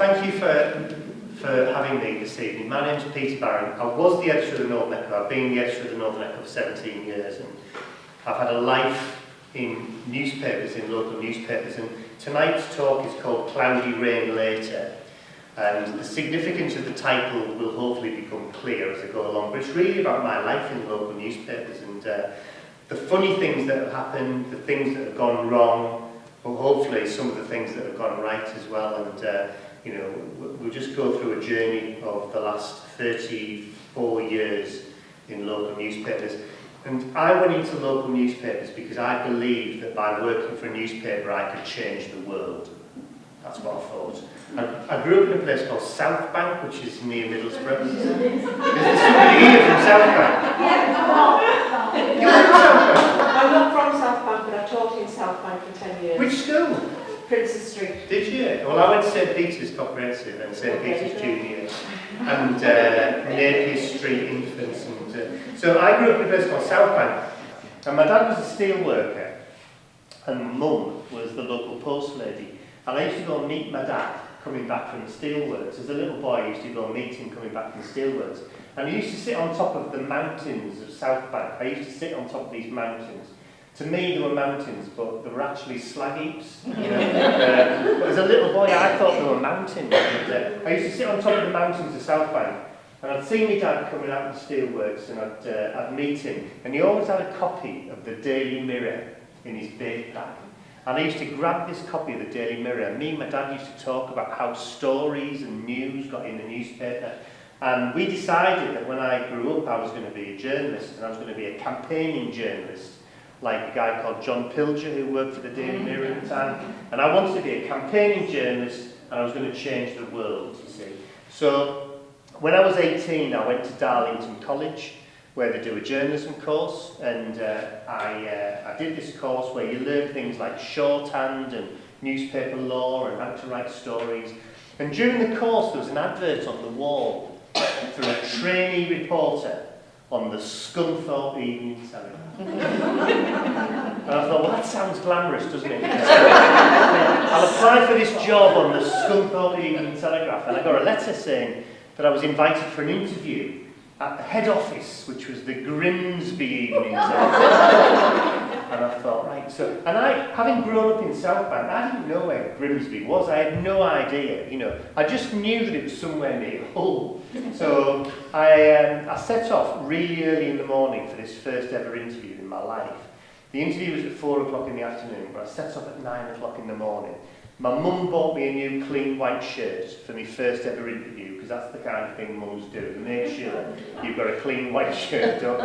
thank you for having me this evening. My name's Peter Barron. I was the editor of the Northern Echo. I've been the editor of the Northern Echo for 17 years, and I've had a life in newspapers, in local newspapers, and tonight's talk is called Cloudy Rain Later. And the significance of the title will hopefully become clear as I go along, but it's really about my life in local newspapers and the funny things that have happened, the things that have gone wrong, but hopefully some of the things that have gone right as well. And you know, we'll just go through a journey of the last 34 years in local newspapers. And I went into local newspapers because I believed that by working for a newspaper I could change the world. That's what I thought. I grew up in a place called South Bank, which is near Middlesbrough. Is there somebody here from South Bank? Yeah, You're from South Bank? I'm not from South Bank, but I taught in South Bank for 10 years. Which school? Princess Street. Did you? Well, I went to St Peter's Comprehensive and St Peter's Junior and Napier Street Infants. And, so I grew up in a place called South Bank, and my dad was a steel worker, and Mum was the local post lady. And I used to go and meet my dad coming back from the steelworks. As a little boy, I used to go and meet him coming back from the steelworks. And he used to sit on top of the mountains of South Bank. I used to sit on top of these mountains. To me, they were mountains, but they were actually slag heaps. You know? But as a little boy, I thought they were mountains. And, I used to sit on top of the mountains of South Bank, and I'd see my dad coming out of the steelworks, and I'd meet him. And he always had a copy of the Daily Mirror in his bake bag. And I used to grab this copy of the Daily Mirror, and me and my dad used to talk about how stories and news got in the newspaper. And we decided that when I grew up, I was going to be a journalist, and I was going to be a campaigning journalist, like a guy called John Pilger, who worked for the Daily Mirror at the time. And I wanted to be a campaigning journalist, and I was going to change the world, you see. So when I was 18, I went to Darlington College, where they do a journalism course, and I did this course where you learn things like shorthand and newspaper law and how to write stories. And during the course, there was an advert on the wall for a trainee reporter on the Scunthorpe Evening Telegraph. And I thought, well, that sounds glamorous, doesn't it? I'll apply for this job on the Scunthorpe Evening Telegraph, and I got a letter saying that I was invited for an interview at the head office, which was the Grimsby Evening Telegraph. And I thought, right, so, and I, having grown up in South Bank, I didn't know where Grimsby was. I had no idea, you know. I just knew that it was somewhere near Hull. So I set off really early in the morning for this first ever interview in my life. The interview was at 4 o'clock in the afternoon, but I set off at 9 o'clock in the morning. My mum bought me a new clean white shirt for my first ever interview, because that's the kind of thing mums do. Make sure you've got a clean white shirt on.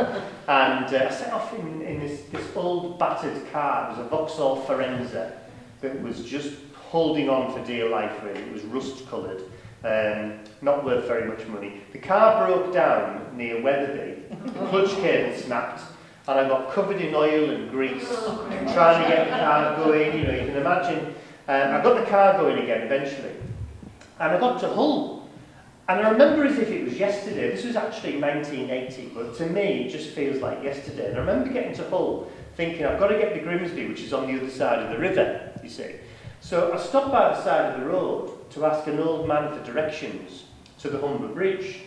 And I set off in this old battered car. It was a Vauxhall Forenza that was just holding on for dear life, really. It was rust coloured, not worth very much money. The car broke down near Wetherby, the clutch cable snapped, and I got covered in oil and grease trying to get the car going. You know, you can imagine. I got the car going again eventually, and I got to Hull, and I remember as if it was yesterday. This was actually 1980, but to me it just feels like yesterday. And I remember getting to Hull thinking, I've got to get to Grimsby, which is on the other side of the river, you see. So I stopped by the side of the road to ask an old man for directions to the Humber Bridge.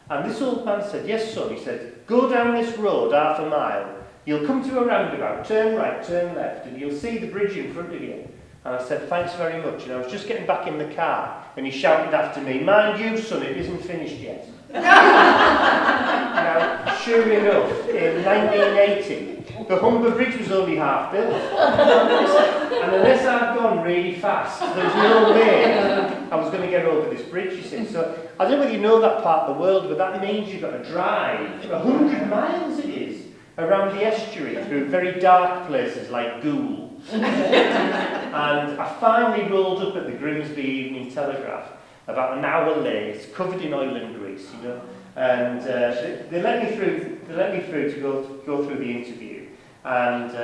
And this old man said, yes son, he said, go down this road half a mile, you'll come to a roundabout, turn right, turn left, and you'll see the bridge in front of you. And I said, thanks very much. And I was just getting back in the car, and he shouted after me, mind you, son, it isn't finished yet. Now, sure enough, in 1980, the Humber Bridge was only half built. And unless I'd gone really fast, there was no way I was going to get over this bridge, you see. So, I don't know whether you know that part of the world, but that means you've got to drive 100 miles it is, around the estuary, through very dark places like Goole. And I finally rolled up at the Grimsby Evening Telegraph about an hour late, covered in oil and grease, you know. And they let me through. They let me through to go through the interview, and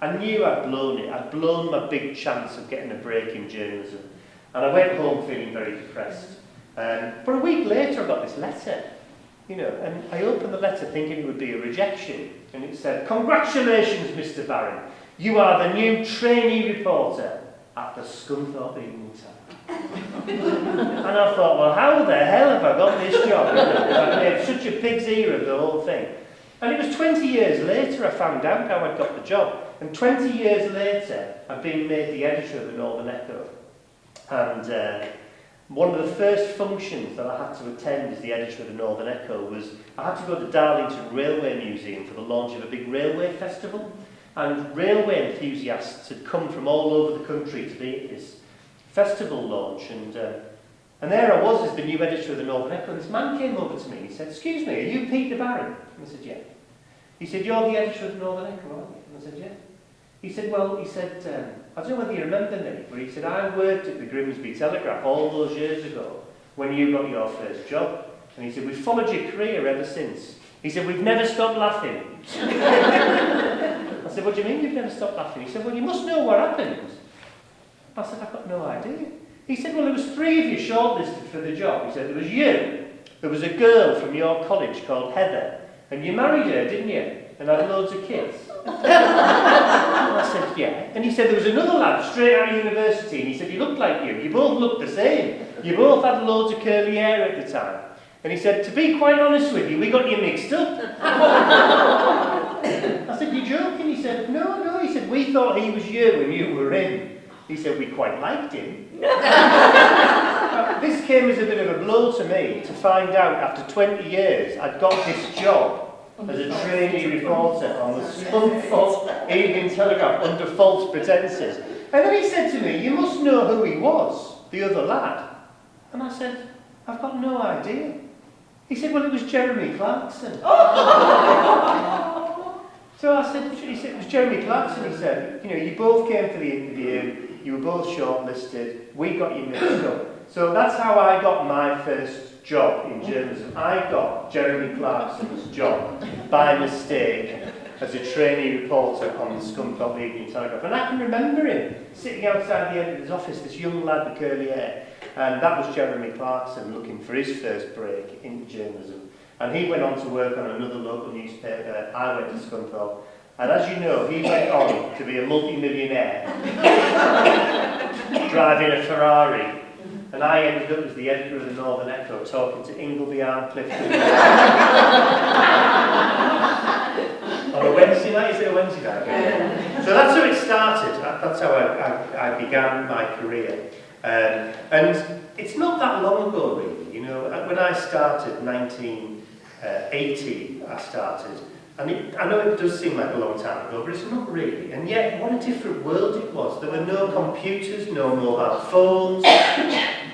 I knew I'd blown it. I'd blown my big chance of getting a break in journalism, and I went home feeling very depressed. But a week later, I got this letter. You know, and I opened the letter thinking it would be a rejection, and it said, congratulations, Mr. Barron. You are the new trainee reporter at the Scunthorpe Evening Telegraph. And I thought, well, how the hell have I got this job? I made such a pig's ear of the whole thing. And it was 20 years later I found out how I'd got the job. And 20 years later, I'd been made the editor of the Northern Echo. And one of the first functions that I had to attend as the editor of the Northern Echo was I had to go to Darlington Railway Museum for the launch of a big railway festival. And railway enthusiasts had come from all over the country to be at this festival launch. And there I was as the new editor of the Northern Echo. And this man came over to me and he said, "Excuse me, are you Peter Barron?" And I said, "Yeah." He said, "You're the editor of the Northern Echo, aren't you?" And I said, "Yeah." He said, "Well," he said, "I don't know whether you remember me, but he said, I worked at the Grimsby Telegraph all those years ago when you got your first job." And he said, "We've followed your career ever since." He said, "We've never stopped laughing." I said, "What do you mean you've never stopped laughing?" He said, "Well, you must know what happened." I said, "I've got no idea." He said, "Well, there was 3 of you shortlisted for the job." He said, "There was you, there was a girl from your college called Heather, and you married her, didn't you? And had loads of kids." And I said, "Yeah." And he said, "There was another lad straight out of university, and he said, he looked like you. You both looked the same. You both had loads of curly hair at the time." And he said, "To be quite honest with you, we got you mixed up." I said, "You're joking?" He said, No. He said, "We thought he was you and you were him." He said, "We quite liked him." This came as a bit of a blow to me to find out after 20 years I'd got this job as a trainee reporter on the Scunthorpe Evening Telegraph under false pretences. And then he said to me, "You must know who he was, the other lad." And I said, "I've got no idea." He said, "Well, it was Jeremy Clarkson." So I said, he said, "It was Jeremy Clarkson." He said, "You know, you both came for the interview, you were both shortlisted, we got you mixed up." So that's how I got my first job in journalism. I got Jeremy Clarkson's job by mistake as a trainee reporter on the Scunthorpe Evening Telegraph. And I can remember him sitting outside the editor's office, this young lad with curly hair, and that was Jeremy Clarkson looking for his first break into journalism. And he went on to work on another local newspaper. I went to Scunthorpe. And as you know, he went on to be a multi-millionaire, driving a Ferrari. And I ended up as the editor of the Northern Echo, talking to Ingleby, Arncliffe. On a Wednesday night? Is it a Wednesday night? Yeah. So that's how it started. That's how I began my career. And it's not that long ago, really. You know, when I started, 1980, I started. And I know it does seem like a long time ago, but it's not really. And yet, what a different world it was. There were no computers, no mobile phones.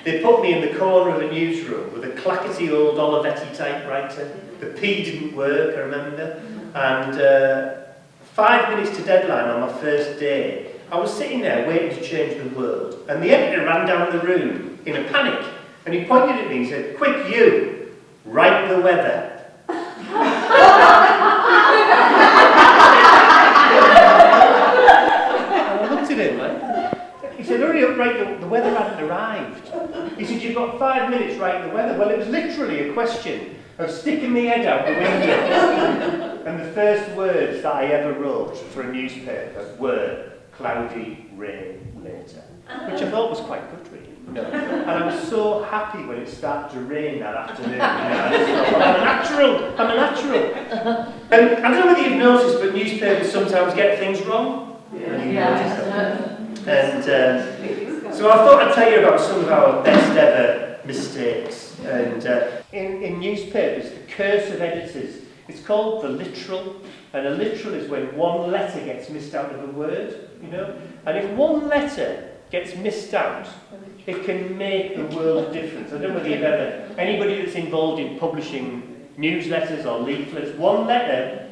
They put me in the corner of a newsroom with a clackety old Olivetti typewriter. The P didn't work, I remember. And 5 minutes to deadline on my first day, I was sitting there waiting to change the world. And the editor ran down the room in a panic. And he pointed at me and said, "Quick, you, write the weather." He said, "Hurry up, write the weather hadn't arrived." He said, "You've got 5 minutes writing the weather." Well, it was literally a question of sticking my head out the window. And the first words that I ever wrote for a newspaper were "cloudy rain later," which I thought was quite good, really. No. And I was so happy when it started to rain that afternoon. You know, I just thought, well, I'm a natural. And I don't know whether you've noticed, but newspapers sometimes get things wrong. And so I thought I'd tell you about some of our best ever mistakes. And in newspapers, the curse of editors, it's called the literal. And a literal is when one letter gets missed out of a word, you know. And if one letter gets missed out, it can make the world of difference. I don't know whether you've ever, anybody that's involved in publishing newsletters or leaflets, one letter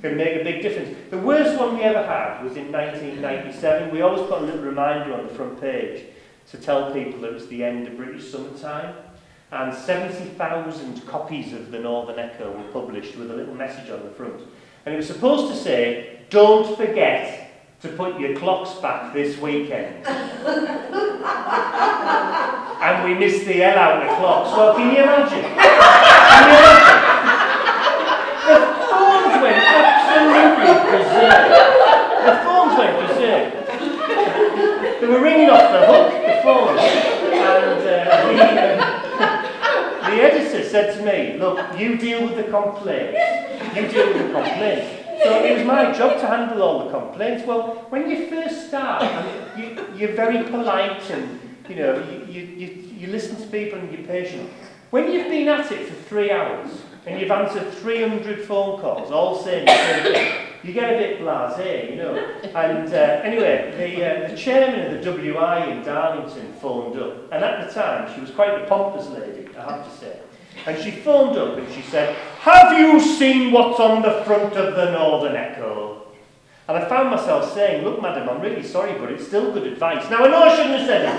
can make a big difference. The worst one we ever had was in 1997. We always put a little reminder on the front page to tell people that it was the end of British summertime. And 70,000 copies of the Northern Echo were published with a little message on the front. And it was supposed to say, "Don't forget to put your clocks back this weekend." And we missed the hell out of the clocks. Well, can you imagine? Can you imagine? The phones went absolutely berserk. The phones went berserk. They were ringing off the hook, the phones. said to me, look, you deal with the complaints. You deal with the complaints. So it was my job to handle all the complaints. Well, when you first start, you're very polite and, you know, you listen to people and you're patient. When you've been at it for 3 hours and you've answered 300 phone calls, all saying the same thing, you get a bit blasé, you know. And anyway, the chairman of the WI in Darlington phoned up, and at the time she was quite a pompous lady, I have to say. And she phoned up and she said, "Have you seen what's on the front of the Northern Echo?" And I found myself saying, "Look, madam, I'm really sorry, but it's still good advice." Now I know I shouldn't have said it,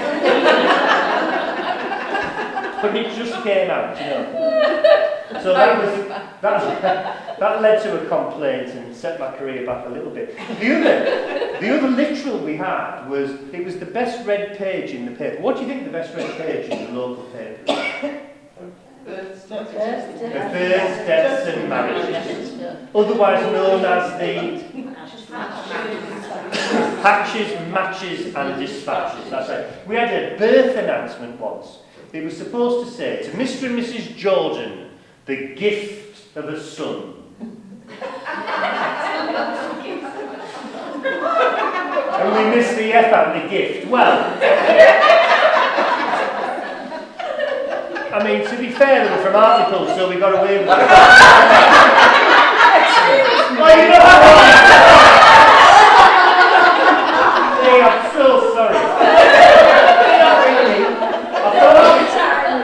but it just came out, you know. So that led to a complaint and set my career back a little bit. The other literal we had was, it was the best read page in the paper. What do you think the best read page in the local paper is? Births, Births, deaths and marriages. Otherwise known as the hatches, matches and dispatches. That's right. We had a birth announcement once. It was supposed to say, to Mr. and Mrs. Jordan, the gift of a son. And we missed the F out, the gift. Well, I mean, to be fair, they were from Arncliffe, so we got away with it. Well, you know hey, I'm so sorry.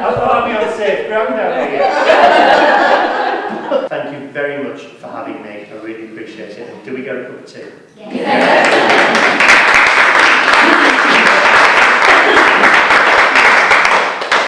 I thought I'd be on safe ground out here. Thank you very much for having me. I really appreciate it. And do we get a cup of tea? Yeah.